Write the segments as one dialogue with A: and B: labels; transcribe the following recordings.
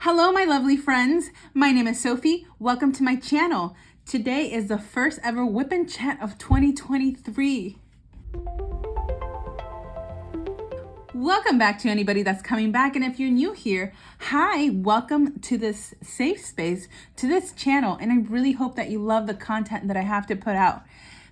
A: Hello, my lovely friends. My name is Sophie. Welcome to my channel. Today is the first ever Whip and Chat of 2023. Welcome back to anybody that's coming back. And if you're new here, hi, welcome to this safe space, to this channel. And I really hope that you love the content that I have to put out.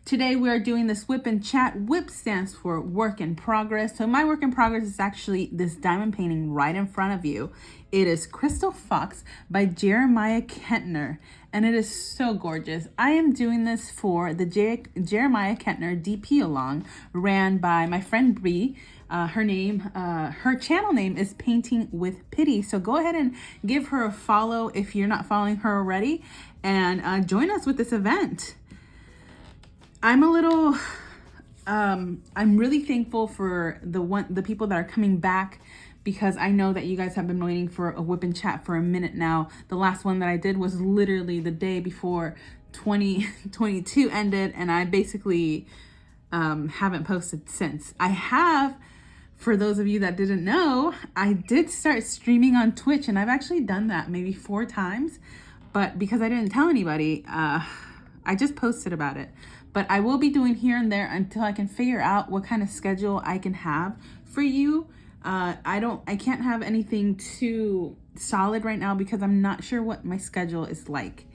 A: Today we are doing this Whip and Chat. WIP stands for work in progress. So my work in progress is actually this diamond painting right in front of you. It is Crystal Fox by Jeremiah Ketner, and it is so gorgeous. I am doing this for the Jeremiah Ketner DP along, ran by my friend Bree. Her channel name is Painting with Pity. So go ahead and give her a follow if you're not following her already, and join us with this event. I'm really thankful for the people that are coming back, because I know that you guys have been waiting for a Whip and Chat for a minute now. The last one that I did was literally the day before 2022 ended, and I basically haven't posted since. I have, for those of you that didn't know, I did start streaming on Twitch, and I've actually done that maybe 4 times, but because I didn't tell anybody, I just posted about it. But I will be doing here and there until I can figure out what kind of schedule I can have for you. I can't have anything too solid right now because I'm not sure what my schedule is like.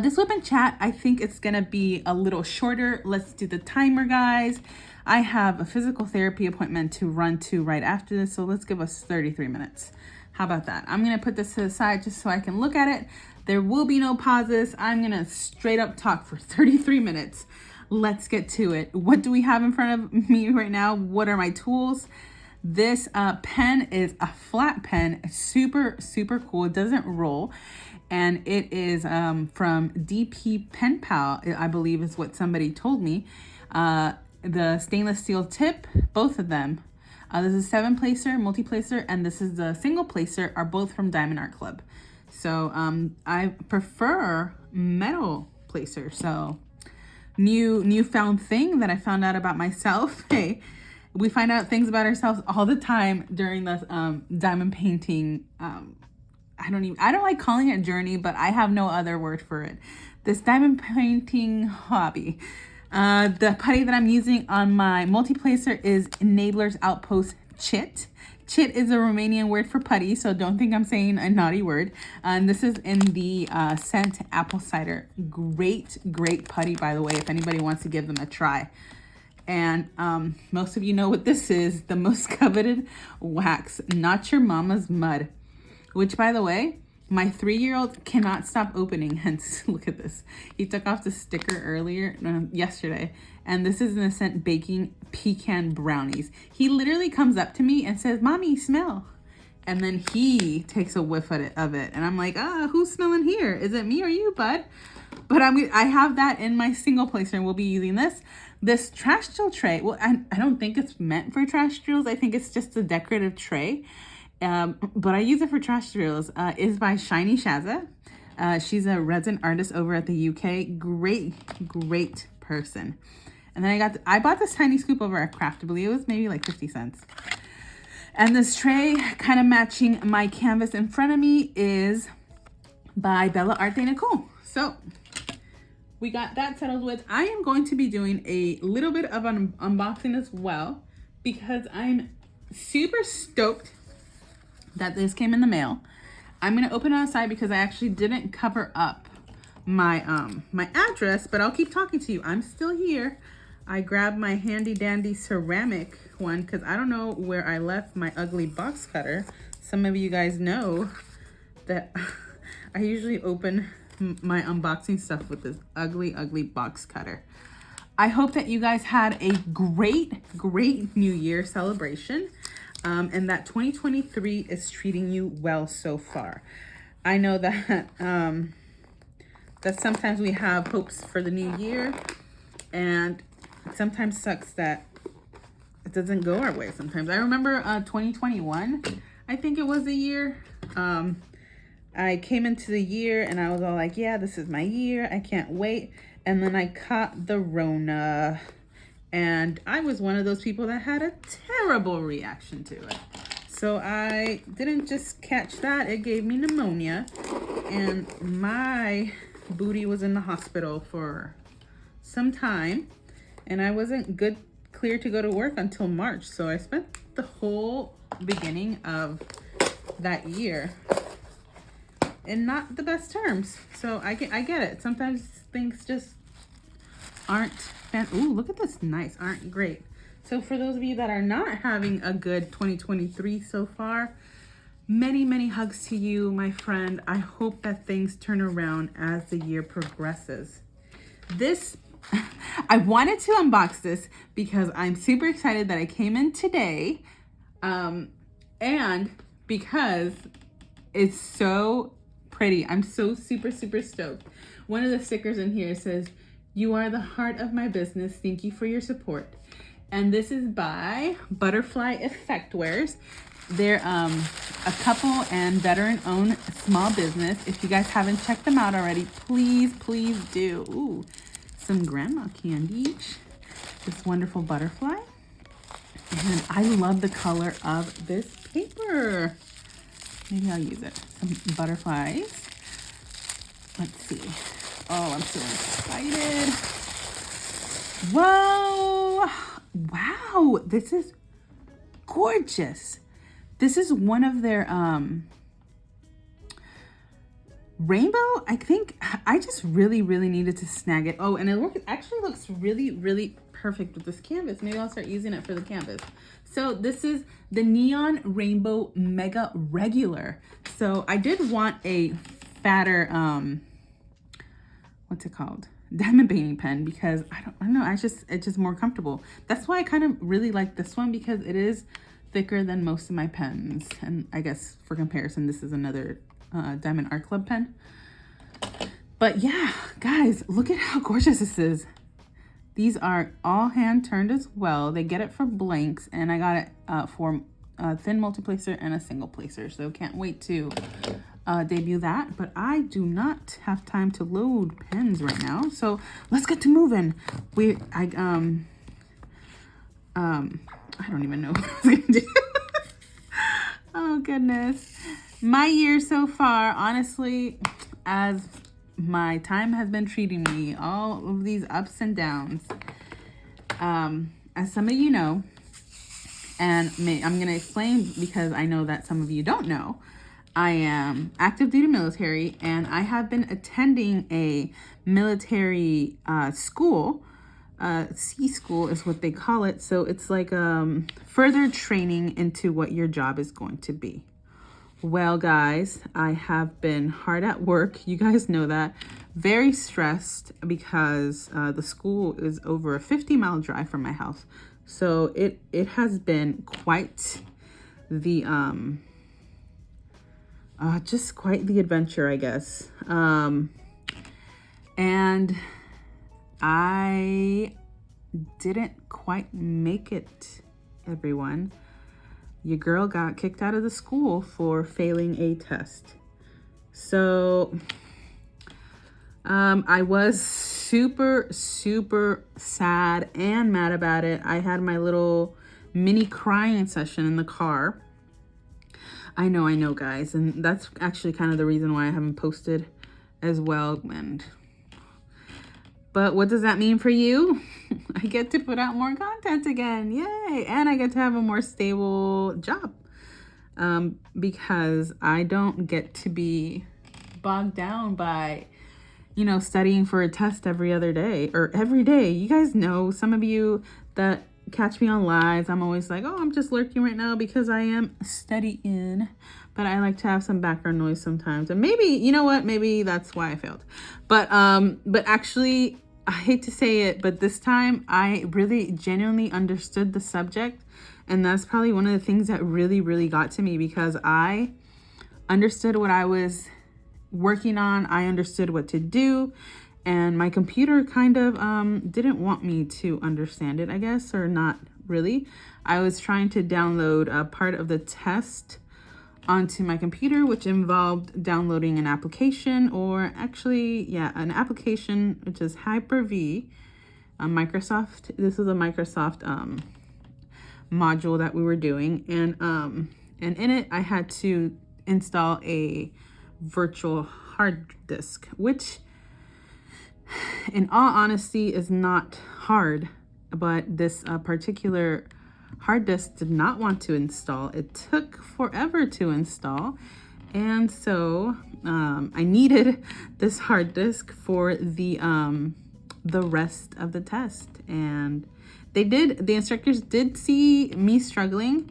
A: This Whip and Chat, I think it's gonna be a little shorter. Let's do the timer, guys. I have a physical therapy appointment to run to right after this, so let's give us 33 minutes. How about that? I'm gonna put this to the side just so I can look at it. There will be no pauses. I'm gonna straight up talk for 33 minutes. Let's get to it. What do we have in front of me right now? What are my tools? This pen is a flat pen, super, super cool. It doesn't roll. And it is from DP Pen Pal, I believe is what somebody told me. The stainless steel tip, both of them. This is 7-placer, multi-placer, and this is the single placer, are both from Diamond Art Club. So I prefer metal placer. So newfound thing that I found out about myself. Hey, we find out things about ourselves all the time during this diamond painting. I don't like calling it journey, but I have no other word for it. This diamond painting hobby. The putty that I'm using on my multi-placer is Enabler's Outpost Chit. Chit is a Romanian word for putty, so don't think I'm saying a naughty word. And this is in the scent apple cider. Great, great putty, by the way, if anybody wants to give them a try. And most of you know what this is, the most coveted wax, Not Your Mama's Mud, which, by the way, my 3-year-old cannot stop opening. Hence, look at this. He took off the sticker yesterday. And this is in the scent Baking Pecan Brownies. He literally comes up to me and says, "Mommy, smell." And then he takes a whiff of it. And I'm like, who's smelling here? Is it me or you, bud? But I have that in my single placer, and we'll be using this. This trash drill tray. Well, I don't think it's meant for trash drills. I think it's just a decorative tray. But I use it for trash drills. Is by Shiny Shazza. She's a resin artist over at the UK. Great person. And then I bought this tiny scoop over at Craftably. It was maybe like 50 cents. And this tray, kind of matching my canvas in front of me, is by Art de Nicole. So we got that settled with. I am going to be doing a little bit of an unboxing as well, because I'm super stoked that this came in the mail. I'm gonna open it outside because I actually didn't cover up my my address, but I'll keep talking to you. I'm still here. I grabbed my handy dandy ceramic one because I don't know where I left my ugly box cutter. Some of you guys know that I usually open my unboxing stuff with this ugly box cutter. I hope that you guys had a great New Year celebration. And that 2023 is treating you well so far. I know that that sometimes we have hopes for the new year, and it sometimes sucks that it doesn't go our way sometimes. I remember 2021, I think it was the year. I came into the year and I was all like, yeah, this is my year. I can't wait. And then I caught the Rona. And I was one of those people that had a terrible reaction to it. So I didn't just catch that, it gave me pneumonia, and my booty was in the hospital for some time, and I wasn't clear to go to work until March. So I spent the whole beginning of that year in not the best terms. So I get it. Sometimes things just aren't ooh, look at this, nice, aren't great. So for those of you that are not having a good 2023 so far, many, many hugs to you, my friend. I hope that things turn around as the year progresses. This, I wanted to unbox this because I'm super excited that I came in today, and because it's so pretty. I'm so super, super stoked. One of the stickers in here says, "You are the heart of my business. Thank you for your support." And this is by Butterfly Effectwares. They're a couple and veteran-owned small business. If you guys haven't checked them out already, please, please do. Ooh, some grandma candy. This wonderful butterfly. And I love the color of this paper. Maybe I'll use it. Some butterflies. Let's see. Oh, I'm so excited. Whoa. Wow, this is gorgeous. This is one of their rainbow. I think I just really, really needed to snag it. Oh, and it actually looks really, really perfect with this canvas. Maybe I'll start using it for the canvas. So this is the Neon Rainbow Mega Regular. So I did want a fatter, what's it called? Diamond painting pen, because I don't know, it's just more comfortable. That's why I kind of really like this one, because it is thicker than most of my pens. And I guess for comparison, this is another Diamond Art Club pen. But yeah, guys, look at how gorgeous this is. These are all hand turned as well. They get it for blanks, and I got it for a thin multiplacer and a single placer. So can't wait to debut that. But I do not have time to load pens right now, so let's get to moving. I don't even know what I was gonna do. Oh goodness, my year so far, honestly, as my time has been treating me, all of these ups and downs, as some of you know, and I'm gonna explain because I know that some of you don't know. I am active duty military, and I have been attending a military school. C school is what they call it. So it's like further training into what your job is going to be. Well, guys, I have been hard at work. You guys know that. Very stressed because the school is over a 50-mile drive from my house. So it has been quite the just quite the adventure, I guess. And I didn't quite make it, everyone. Your girl got kicked out of the school for failing a test. So I was super, super sad and mad about it. I had my little mini crying session in the car. I know, guys. And that's actually kind of the reason why I haven't posted as well. But what does that mean for you? I get to put out more content again. Yay. And I get to have a more stable job. Because I don't get to be bogged down by, studying for a test every other day or every day. You guys know, some of you that catch me on lives, I'm always like, oh, I'm just lurking right now because I am studying. But I like to have some background noise sometimes. And maybe, you know what? Maybe that's why I failed. But actually, I hate to say it, but this time I really genuinely understood the subject. And that's probably one of the things that really, really got to me, because I understood what I was working on. I understood what to do. And my computer kind of didn't want me to understand it, I guess, or not really. I was trying to download a part of the test onto my computer, which involved downloading an application, or actually, yeah, an application, which is Hyper-V, Microsoft. This is a Microsoft module that we were doing. And And in it, I had to install a virtual hard disk, which in all honesty is not hard, but this particular hard disk did not want to install. It took forever to install. And so I needed this hard disk for the rest of the test. And the instructors did see me struggling,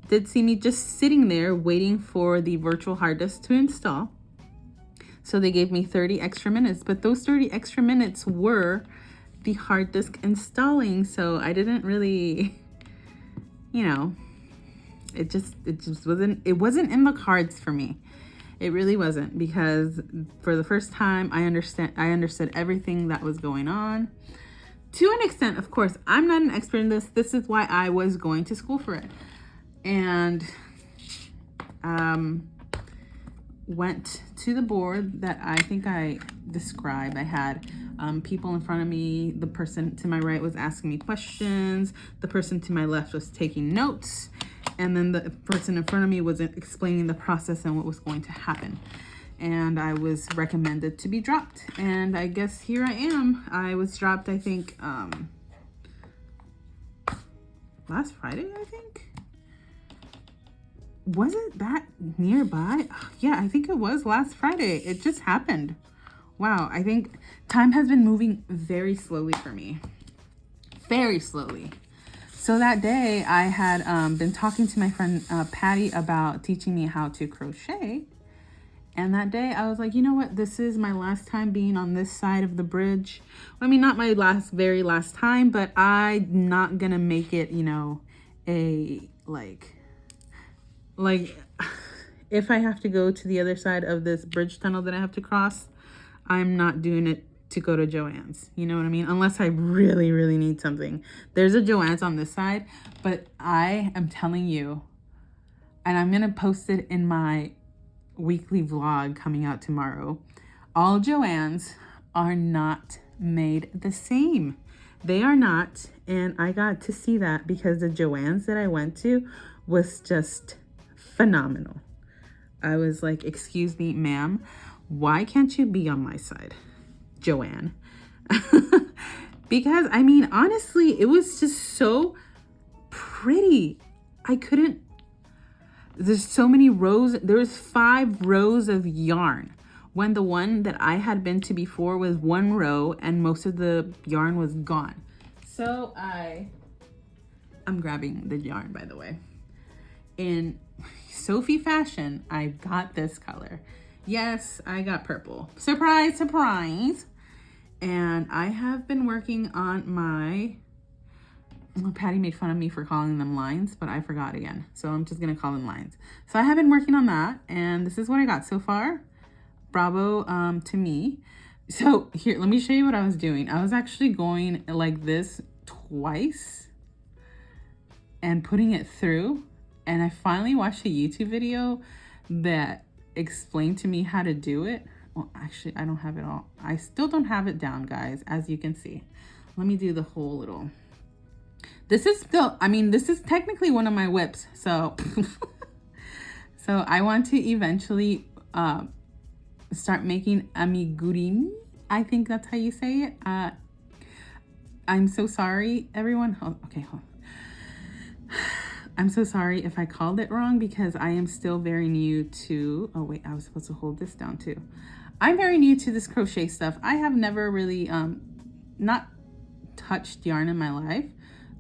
A: did see me just sitting there waiting for the virtual hard disk to install. So they gave me 30 extra minutes, but those 30 extra minutes were the hard disk installing. So I didn't really, you know, it just wasn't in the cards for me. It really wasn't, because for the first time I understood everything that was going on. To an extent, of course, I'm not an expert in this. This is why I was going to school for it. And went to the board that I think I described. I had people in front of me. The person to my right was asking me questions. The person to my left was taking notes. And then the person in front of me was explaining the process and what was going to happen. And I was recommended to be dropped. And I guess here I am. I was dropped, I think, last Friday, I think. Was it that nearby? Yeah, I think it was last Friday. It just happened. Wow, I think time has been moving very slowly for me. Very slowly. So that day I had been talking to my friend Patty about teaching me how to crochet. And that day I was like, you know what? This is my last time being on this side of the bridge. I mean, not my very last time, but I'm not gonna make it, you know, a like if I have to go to the other side of this bridge tunnel that I have to cross, I'm not doing it to go to Joann's. You know what I mean? Unless I really, really need something. There's a Joann's on this side, but I am telling you, and I'm going to post it in my weekly vlog coming out tomorrow. All Joann's are not made the same. They are not. And I got to see that because the Joann's that I went to was just phenomenal. I was like, excuse me, ma'am, why can't you be on my side, Joanne? Because I mean, honestly, it was just so pretty. There's so many rows. There was 5 rows of yarn, when the one that I had been to before was 1 row and most of the yarn was gone. So I'm grabbing the yarn, by the way. In Sophie fashion, I got this color. Yes, I got purple. Surprise, surprise. And I have been working on my... Well, Patty made fun of me for calling them lines, but I forgot again. So I'm just going to call them lines. So I have been working on that, and this is what I got so far. Bravo to me. So here, let me show you what I was doing. I was actually going like this twice and putting it through. And I finally watched a YouTube video that explained to me how to do it. Well, actually, I don't have it all. I still don't have it down, guys, as you can see. Let me do the whole little... This is still, I mean, this is technically one of my WIPs. So, so I want to eventually start making amigurumis. I think that's how you say it. I'm so sorry, everyone. Oh, okay, hold on. I'm so sorry if I called it wrong because I am still very new to, oh wait, I was supposed to hold this down too. I'm very new to this crochet stuff. I have never really not touched yarn in my life.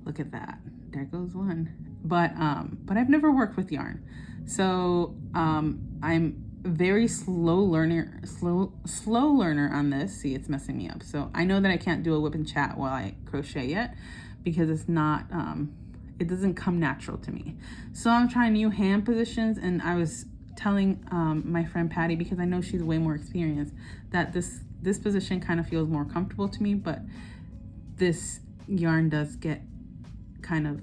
A: Look at that. There goes one. But I've never worked with yarn. So I'm very slow learner on this. See, it's messing me up. So I know that I can't do a whip and chat while I crochet yet because it's not it doesn't come natural to me. So I'm trying new hand positions, and I was telling my friend Patty, because I know she's way more experienced, that this position kind of feels more comfortable to me, but this yarn does get kind of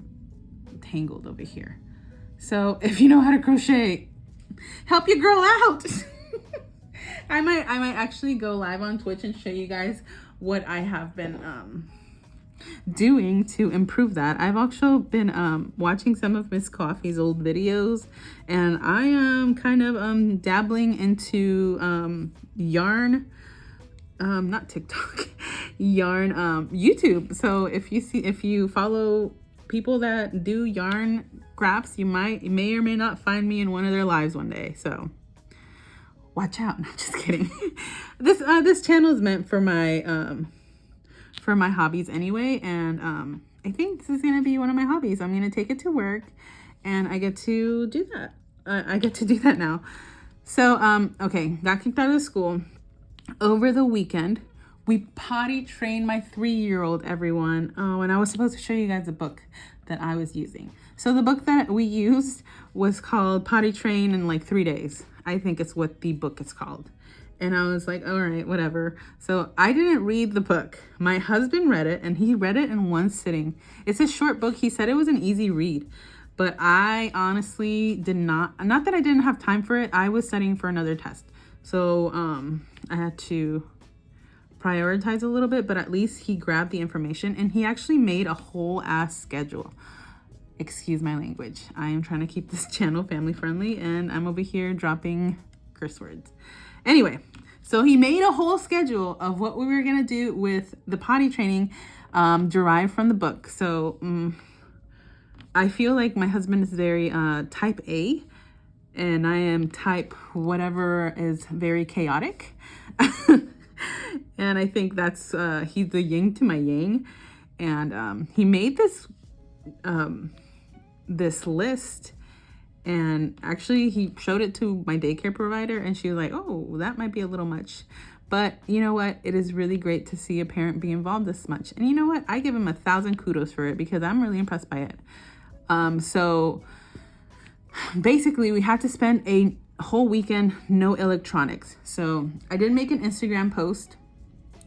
A: tangled over here. So if you know how to crochet, help your girl out. I might actually go live on Twitch and show you guys what I have been doing to improve that. I've also been watching some of Miss Coffee's old videos, and I am kind of dabbling into yarn, not TikTok, yarn, YouTube. So if you follow people that do yarn crafts, you may or may not find me in one of their lives one day. So watch out. No, just kidding. This channel is meant for my hobbies anyway, and I think this is gonna be one of my hobbies. I'm gonna take it to work, and I get to do that. I get to do that now. So okay, got kicked out of school. Over the weekend, we potty trained my 3-year-old, everyone. Oh, and I was supposed to show you guys a book that I was using. So the book that we used was called Potty Train in like 3 days. I think it's what the book is called. And I was like, all right, whatever. So I didn't read the book. My husband read it, and he read it in one sitting. It's a short book. He said it was an easy read, but I honestly did not that I didn't have time for it. I was studying for another test. So I had to prioritize a little bit, but at least he grabbed the information, and he actually made a whole ass schedule. Excuse my language. I am trying to keep this channel family friendly, and I'm over here dropping curse words. Anyway, so he made a whole schedule of what we were going to do with the potty training derived from the book. So I feel like my husband is very type A, and I am type whatever is very chaotic. And I think that's he's the yin to my yang. And he made this this list, and actually he showed it to my daycare provider, and she was like, oh, that might be a little much. But you know what? It is really great to see a parent be involved this much. And you know what? I give him 1,000 kudos for it, because I'm really impressed by it. So basically we had to spend a whole weekend, no electronics. So I did make an Instagram post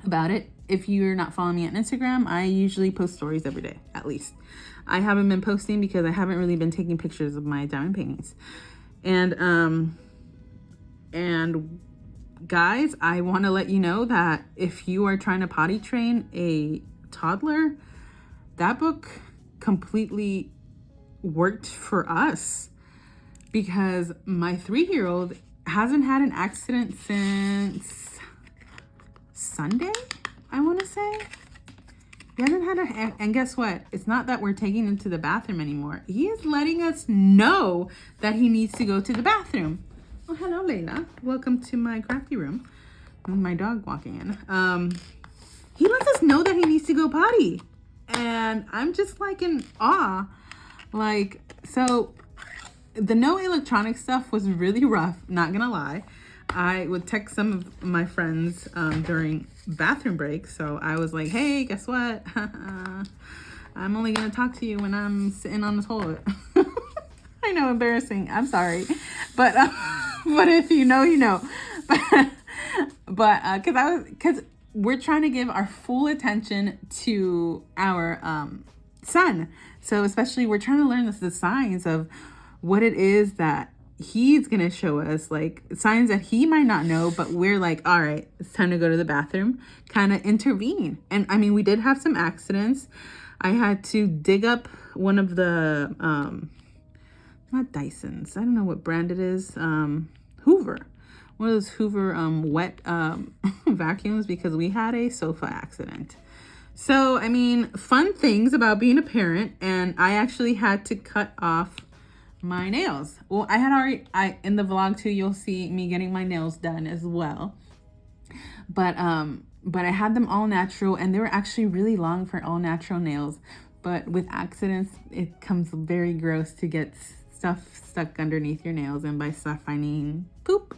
A: about it. If you're not following me on Instagram, I usually post stories every day, at least. I haven't been posting because I haven't really been taking pictures of my diamond paintings. And guys, I want to let you know that if you are trying to potty train a toddler, that book completely worked for us, because my 3-year-old hasn't had an accident since Sunday, I want to say. He hasn't had and guess what? It's not that we're taking him to the bathroom anymore. He is letting us know that he needs to go to the bathroom. Oh, hello, Layla. Welcome to my crafty room. With my dog walking in. He lets us know that he needs to go potty. And I'm just like in awe. Like, so the no electronic stuff was really rough, not gonna lie. I would text some of my friends during bathroom breaks. So I was like, hey, guess what? I'm only gonna talk to you when I'm sitting on the toilet. I know, embarrassing. I'm sorry. But if you know, you know. But because we're trying to give our full attention to our son. So especially we're trying to learn the signs of what it is that he's going to show us, like signs that he might not know, but we're like, all right, it's time to go to the bathroom, kind of intervene. And I mean, we did have some accidents. I had to dig up one of the, not Dysons, I don't know what brand it is, Hoover. One of those Hoover wet vacuums, because we had a sofa accident. So, I mean, fun things about being a parent. And I actually had to cut off my nails. Well, I had already, in the vlog too, you'll see me getting my nails done as well. But I had them all natural, and they were actually really long for all natural nails. But with accidents, it comes very gross to get stuff stuck underneath your nails, and by stuff I mean poop.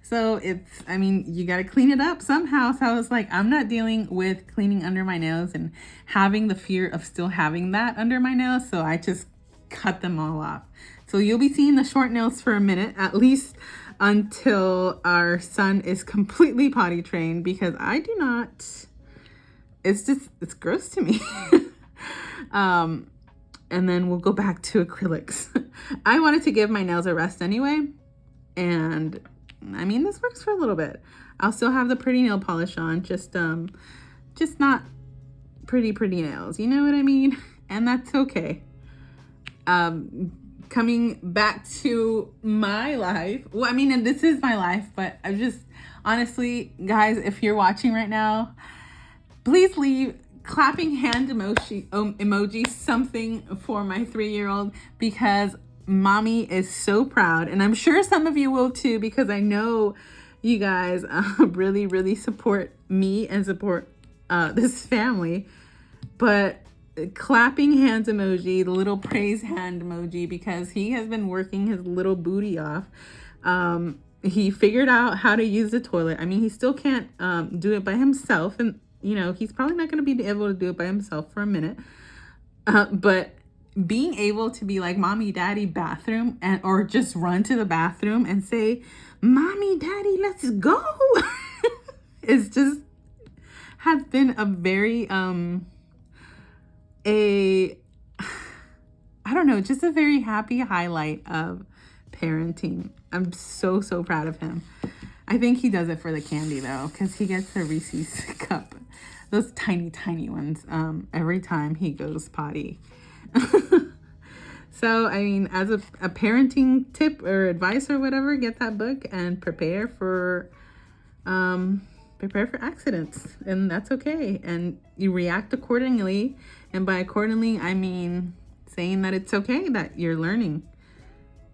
A: So I mean, you got to clean it up somehow. So I was like, I'm not dealing with cleaning under my nails and having the fear of still having that under my nails. So I just cut them all off. So you'll be seeing the short nails for a minute, at least until our son is completely potty trained, because I do not, it's gross to me. And then we'll go back to acrylics. I wanted to give my nails a rest anyway. And I mean, this works for a little bit. I'll still have the pretty nail polish on, just not pretty nails, you know what I mean? And that's okay. Coming back to my life, well, I mean, and this is my life, but I'm just, honestly, guys, if you're watching right now, please leave clapping hand emoji, something for my 3-year-old, because mommy is so proud. And I'm sure some of you will too, because I know you guys really support me and support this family. But clapping hands emoji, the little praise hand emoji, because he has been working his little booty off. He figured out how to use the toilet. I mean, he still can't do it by himself, and you know, he's probably not going to be able to do it by himself for a minute. But being able to be like, mommy, daddy, bathroom, and or just run to the bathroom and say, mommy, daddy, let's go. It's just has been a very I don't know, just a very happy highlight of parenting. I'm so proud of him. I think he does it for the candy though, because he gets a Reese's cup, those tiny ones, every time he goes potty. So, I mean, as a parenting tip or advice or whatever, get that book and prepare for accidents, and that's okay. And you react accordingly. And by accordingly, I mean saying that it's okay that you're learning.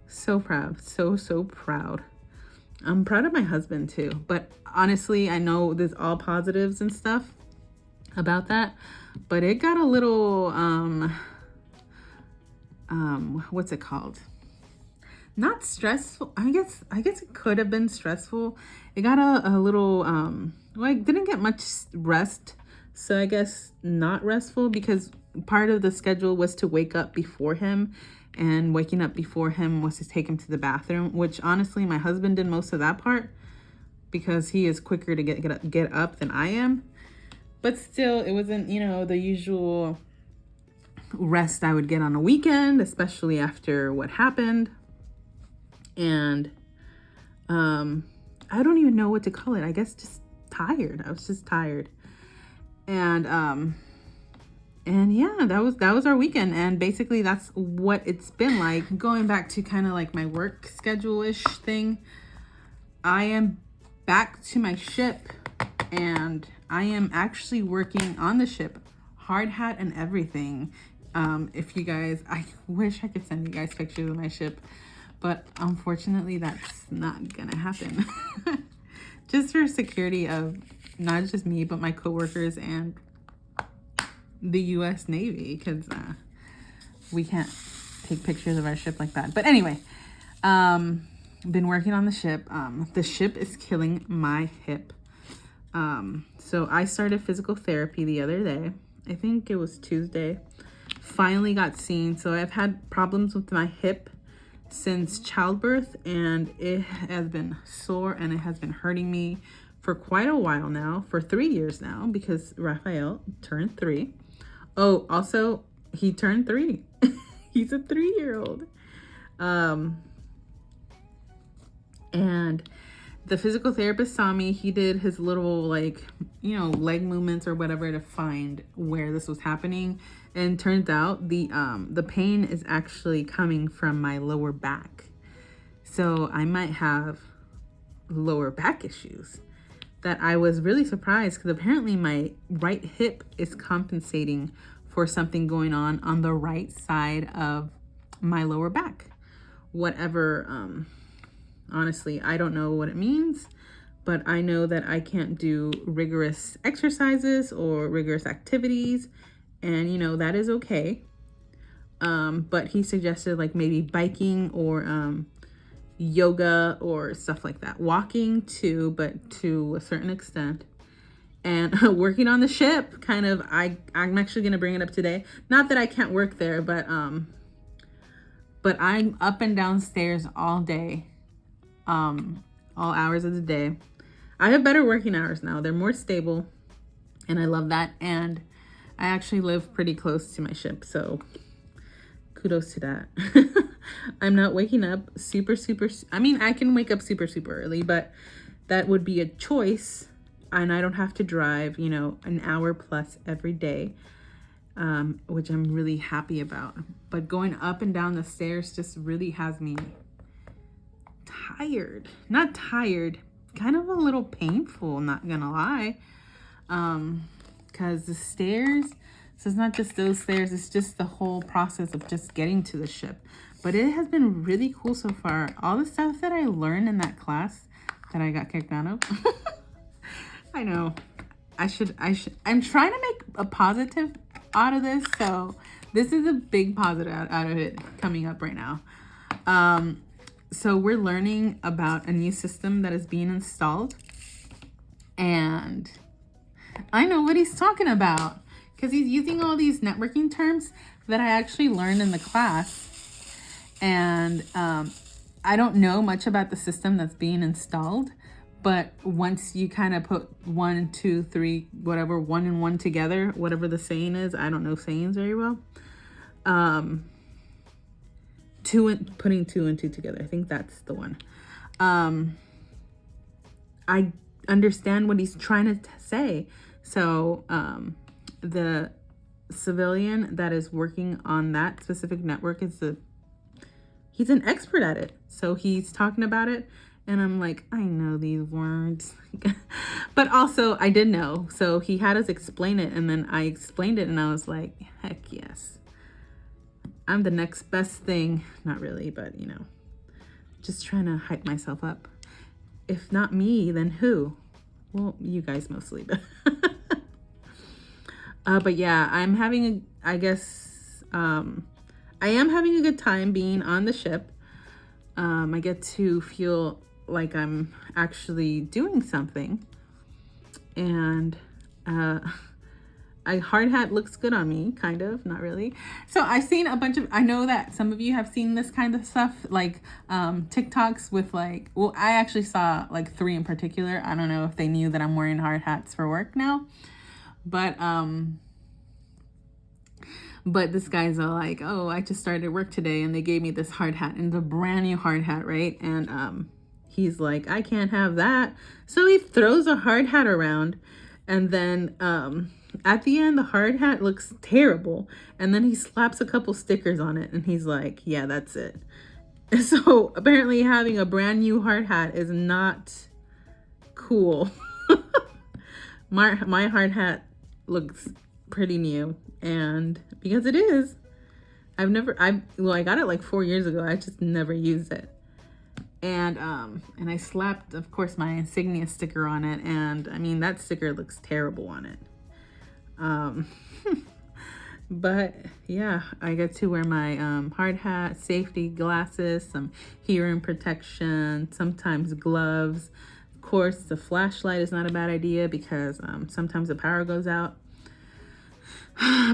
A: So proud, so proud. I'm proud of my husband too. But honestly, I know there's all positives and stuff about that, but it got a little what's it called? Not stressful. I guess it could have been stressful. It got a little well, I didn't get much rest, so I guess not restful, because part of the schedule was to wake up before him, and waking up before him was to take him to the bathroom, which honestly my husband did most of that part because he is quicker to get up than I am. But still, it wasn't, you know, the usual rest I would get on a weekend, especially after what happened. And I don't even know what to call it. I guess just tired. I was just tired. And yeah, that was our weekend, and basically that's what it's been like. Going back to kind of like my work schedule-ish thing, I am back to my ship, and I am actually working on the ship, hard hat and everything. If you guys, I wish I could send you guys pictures of my ship, but unfortunately that's not gonna happen. Just for security of not just me, but my coworkers and the U.S. Navy, because we can't take pictures of our ship like that. But anyway, been working on the ship. The ship is killing my hip. So I started physical therapy the other day. I think it was Tuesday. Finally got seen. So I've had problems with my hip since childbirth, and it has been sore and it has been hurting me for quite a while now, for 3 years now, because Raphael turned 3. Oh, also, he turned 3. He's a 3-year-old. And the physical therapist saw me. He did his little, like, you know, leg movements or whatever to find where this was happening. And turns out the pain is actually coming from my lower back. So I might have lower back issues. That I was really surprised, because apparently my right hip is compensating for something going on the right side of my lower back. Whatever, honestly, I don't know what it means, but I know that I can't do rigorous exercises or rigorous activities, and you know, that is okay. But he suggested like maybe biking or yoga or stuff like that. Walking too, but to a certain extent. And working on the ship, kind of, I'm actually going to bring it up today. Not that I can't work there, but I'm up and down stairs all day, all hours of the day. I have better working hours now. They're more stable, and I love that. And I actually live pretty close to my ship, so kudos to that. I'm not waking up super, I mean, I can wake up super early, but that would be a choice. and I don't have to drive, you know, an hour plus every day, which I'm really happy about. But going up and down the stairs just really has me tired. Not tired, kind of a little painful, not gonna lie. Because the stairs, so it's not just those stairs, it's just the whole process of just getting to the ship. But it has been really cool so far. All the stuff that I learned in that class that I got kicked out of. I know. I'm trying to make a positive out of this. So this is a big positive out of it coming up right now. So we're learning about a new system that is being installed. And I know what he's talking about because he's using all these networking terms that I actually learned in the class. And I don't know much about the system that's being installed, but once you kind of put 1, 2, 3, whatever, 1 and 1 together, whatever the saying is, I don't know sayings very well. Putting 2 and 2 together, I think that's the one. I understand what he's trying to say. So the civilian that is working on that specific network he's an expert at it. So he's talking about it and I'm like, I know these words. But also I did know. So he had us explain it and then I explained it and I was like, heck yes. I'm the next best thing. Not really, but you know, just trying to hype myself up. If not me, then who? Well, you guys mostly. But yeah, I'm having I am having a good time being on the ship. I get to feel like I'm actually doing something. And hard hat looks good on me, kind of, not really. So I've seen a bunch of, I know that some of you have seen this kind of stuff, like TikToks with like, well, I actually saw like 3 in particular. I don't know if they knew that I'm wearing hard hats for work now, but this guy's all like, oh, I just started work today and they gave me this hard hat and it's a brand new hard hat, right? And he's like, I can't have that. So he throws a hard hat around and then at the end, the hard hat looks terrible. And then he slaps a couple stickers on it and he's like, yeah, that's it. And so apparently having a brand new hard hat is not cool. My hard hat looks pretty new. And because it is, I got it like 4 years ago. I just never used it. And I slapped, of course, my insignia sticker on it. And I mean, that sticker looks terrible on it. But yeah, I get to wear my hard hat, safety glasses, some hearing protection, sometimes gloves. Of course, the flashlight is not a bad idea because sometimes the power goes out.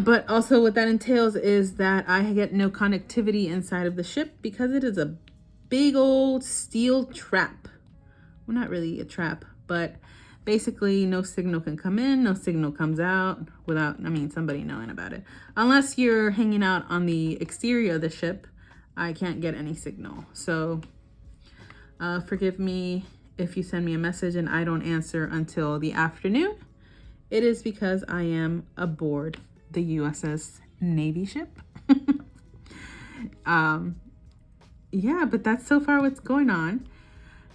A: But also what that entails is that I get no connectivity inside of the ship because it is a big old steel trap. Well, not really a trap, but basically no signal can come in, no signal comes out without, somebody knowing about it. Unless you're hanging out on the exterior of the ship, I can't get any signal. So forgive me if you send me a message and I don't answer until the afternoon. It is because I am aboard the USS Navy ship. Yeah, but that's so far what's going on.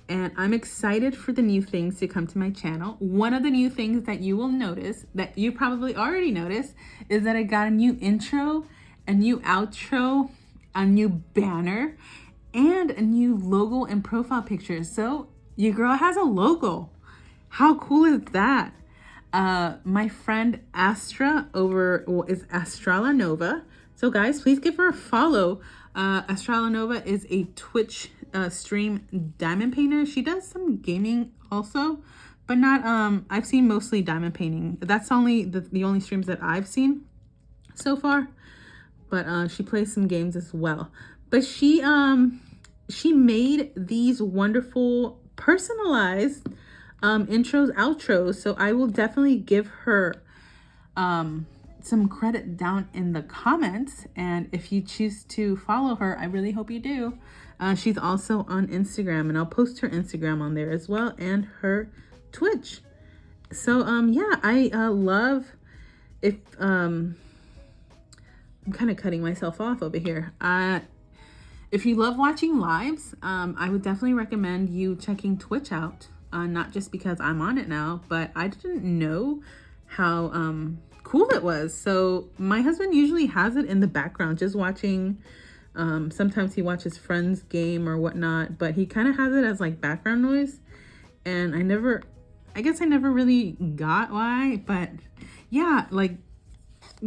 A: And I'm excited for the new things to come to my channel. One of the new things that you will notice, that you probably already noticed, is that I got a new intro, a new outro, a new banner, and a new logo and profile picture. So your girl has a logo. How cool is that? My friend Astra is AstrallaNova. So guys, please give her a follow. AstrallaNova is a Twitch stream diamond painter. She does some gaming also, but not, I've seen mostly diamond painting. That's only the only streams that I've seen so far, but she plays some games as well. But she made these wonderful personalized intros, outros. So I will definitely give her some credit down in the comments. And if you choose to follow her, I really hope you do. She's also on Instagram, and I'll post her Instagram on there as well, and her Twitch. So yeah, I love, if I'm kind of cutting myself off over here. If you love watching lives, I would definitely recommend you checking Twitch out. Not just because I'm on it now, but I didn't know how cool it was. So my husband usually has it in the background, just watching. Sometimes he watches friends game or whatnot, but he kind of has it as like background noise. And I guess I never really got why, but yeah, like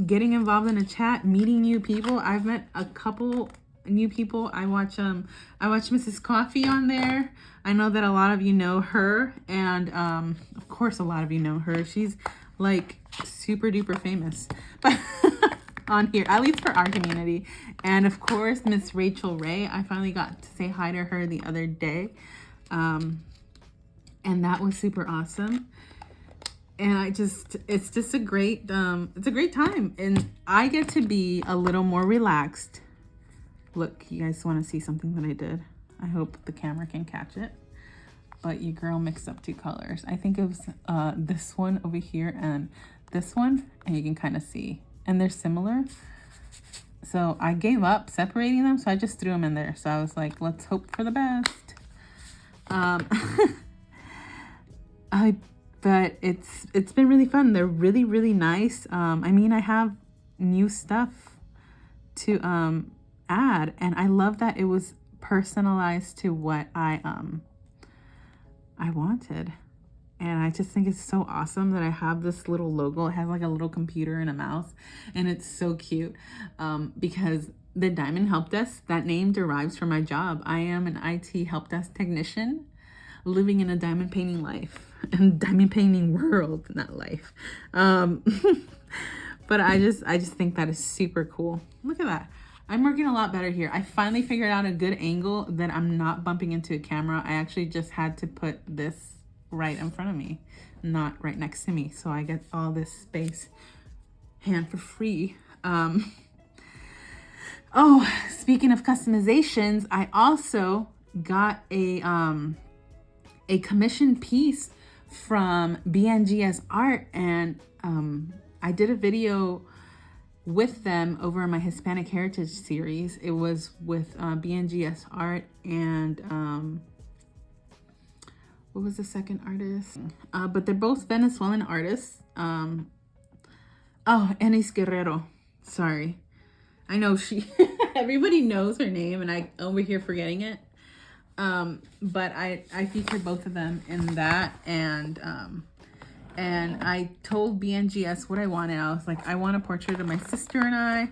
A: getting involved in a chat, meeting new people. I've met a couple new people. I watch Mrs. Coffee on there. I know that a lot of you know her, and of course a lot of you know her. She's like super duper famous. But on here, at least for our community. And of course, Miss Rachel Ray. I finally got to say hi to her the other day. And that was super awesome. And it's just a great, it's a great time. And I get to be a little more relaxed. Look, you guys want to see something that I did? I hope the camera can catch it. But your girl mixed up two colors. I think it was this one over here and this one. And you can kind of see. And they're similar. So I gave up separating them. So I just threw them in there. So I was like, let's hope for the best. But it's been really fun. They're really, really nice. I mean, I have new stuff to add, and I love that it was personalized to what I wanted. And I just think it's so awesome that I have this little logo. It has like a little computer and a mouse, and it's so cute because the Diamond Help Desk, that name derives from my job. I am an IT help desk technician living in a diamond painting life and diamond painting world, not life. But I just think that is super cool. Look at that. I'm working a lot better here. I finally figured out a good angle that I'm not bumping into a camera. I actually just had to put this right in front of me, not right next to me. So I get all this space hand for free. Oh, speaking of customizations, I also got a commissioned piece from BNGS Art, and I did a video with them over in my Hispanic Heritage series. It was with BNGS Art and what was the second artist? But they're both Venezuelan artists. Oh, Enis Guerrero. Sorry. I know everybody knows her name, and I over here forgetting it. But I featured both of them in that, and I told BNGS what I wanted. I was like, I want a portrait of my sister and I,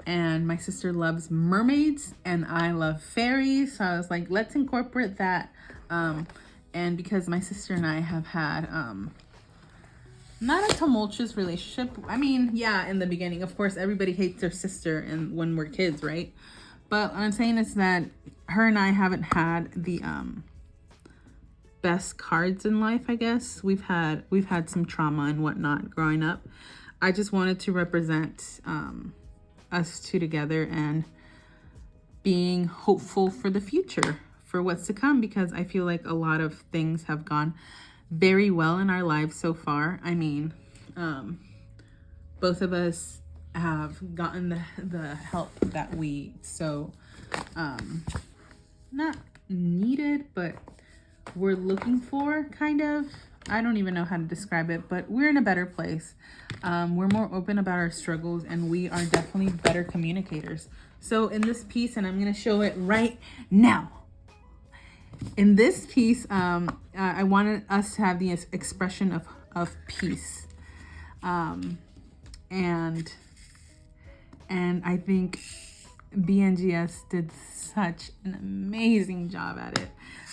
A: and my sister loves mermaids and I love fairies, so I was like, let's incorporate that. And because my sister and I have had not a tumultuous relationship. I mean, yeah, in the beginning, of course, everybody hates their sister and when we're kids, right? But what I'm saying is that her and I haven't had the best cards in life, I guess. We've had some trauma and whatnot growing up. I just wanted to represent us two together and being hopeful for the future, for what's to come, because I feel like a lot of things have gone very well in our lives so far. I mean, both of us have gotten the help that we not needed, but we're looking for, kind of. I don't even know how to describe it, but we're in a better place. We're more open about our struggles, and we are definitely better communicators. So in this piece, and I'm going to show it right now. In this piece, I wanted us to have the expression of peace. And I think BNGS did such an amazing job at it.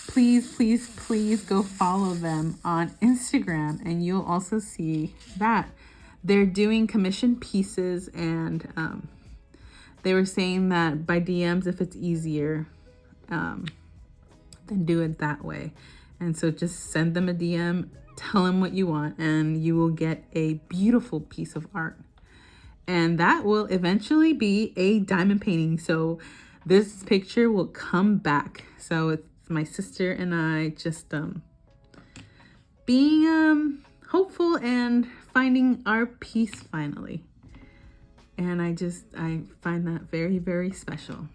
A: Please, please, please go follow them on Instagram, and you'll also see that they're doing commissioned pieces, and they were saying that by DMs, if it's easier, then do it that way. And so just send them a DM, tell them what you want, and you will get a beautiful piece of art. And that will eventually be a diamond painting. So this picture will come back. So my sister and I just being hopeful and finding our peace finally. And I find that very, very special.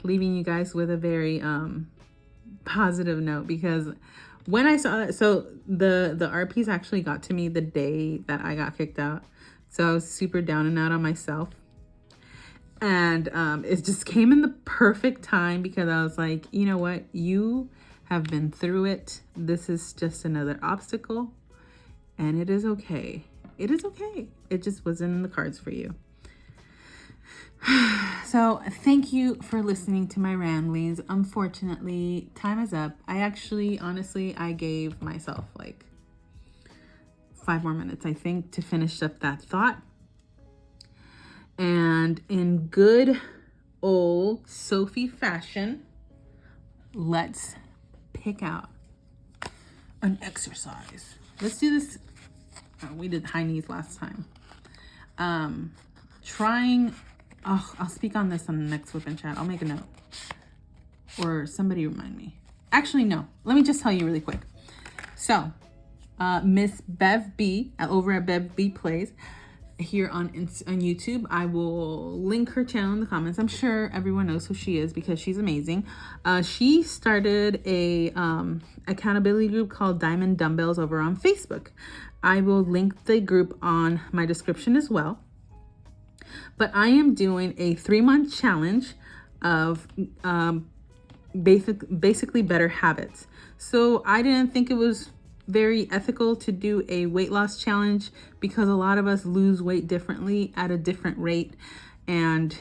A: Leaving you guys with a very positive note, because when I saw it, so the art piece actually got to me the day that I got kicked out. So I was super down and out on myself. And it just came in the perfect time, because I was like, you know what? You have been through it. This is just another obstacle, and it is okay. It is okay. It just wasn't in the cards for you. So thank you for listening to my ramblings. Unfortunately, time is up. Honestly, I gave myself like 5 more minutes, I think, to finish up that thought. And in good old Sophie fashion, let's pick out an exercise. Let's do this. We did high knees last time. I'll speak on this on the next WIP and chat. I'll make a note. Or somebody remind me. Actually, no. Let me just tell you really quick. So, Miss Bev B, over at Bev B Plays, here on YouTube. I will link her channel in the comments. I'm sure everyone knows who she is because she's amazing. She started a accountability group called Diamond Dumbbells over on Facebook. I will link the group on my description as well. But I am doing a 3-month challenge of basically better habits. So I didn't think it was very ethical to do a weight loss challenge, because a lot of us lose weight differently at a different rate, and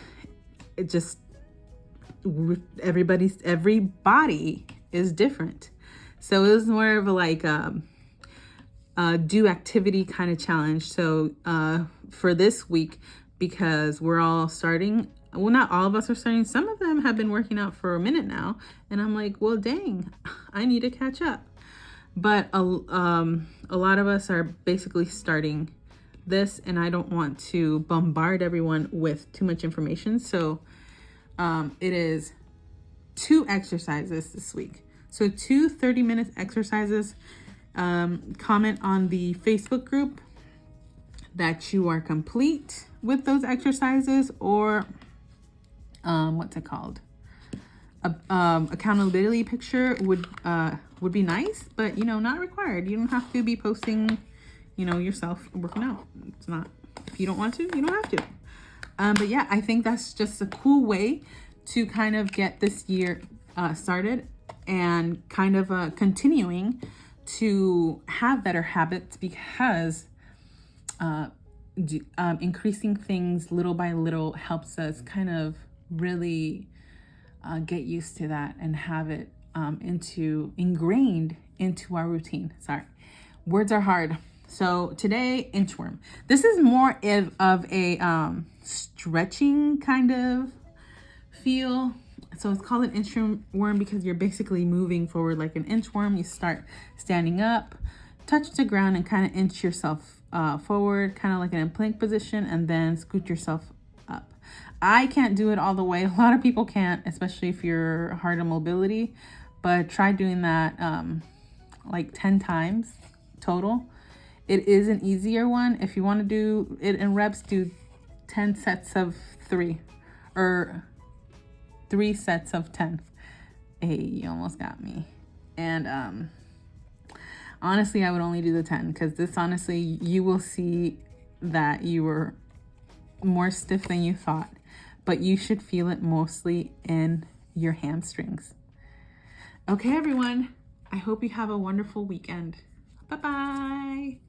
A: it just every body is different. So it was more of a like do activity kind of challenge. So for this week, because we're all starting, well, not all of us are starting, some of them have been working out for a minute now, and I'm like, well, dang, I need to catch up. But a lot of us are basically starting this, and I don't want to bombard everyone with too much information. So it is 2 exercises this week. So 2 30-minute exercises. Comment on the Facebook group that you are complete with those exercises, or what's it called? Accountability picture would be nice, but not required. You don't have to be posting yourself working out. It's not, if you don't want to, you don't have to. But yeah, I think that's just a cool way to kind of get this year started, and kind of continuing to have better habits, because increasing things little by little helps us kind of really get used to that and have it ingrained into our routine. Sorry, words are hard. So today, inchworm. This is more of a stretching kind of feel. So it's called an inchworm because you're basically moving forward like an inchworm. You start standing up, touch the ground, and kind of inch yourself forward, kind of like in a plank position, and then scoot yourself up. I can't do it all the way. A lot of people can't, especially if you're hard on mobility, but try doing that like 10 times total. It is an easier one. If you want to do it in reps, do 10 sets of 3, or 3 sets of 10. Hey, you almost got me. And honestly, I would only do the 10, because this, honestly, you will see that you were more stiff than you thought, but you should feel it mostly in your hamstrings. Okay, everyone, I hope you have a wonderful weekend. Bye-bye.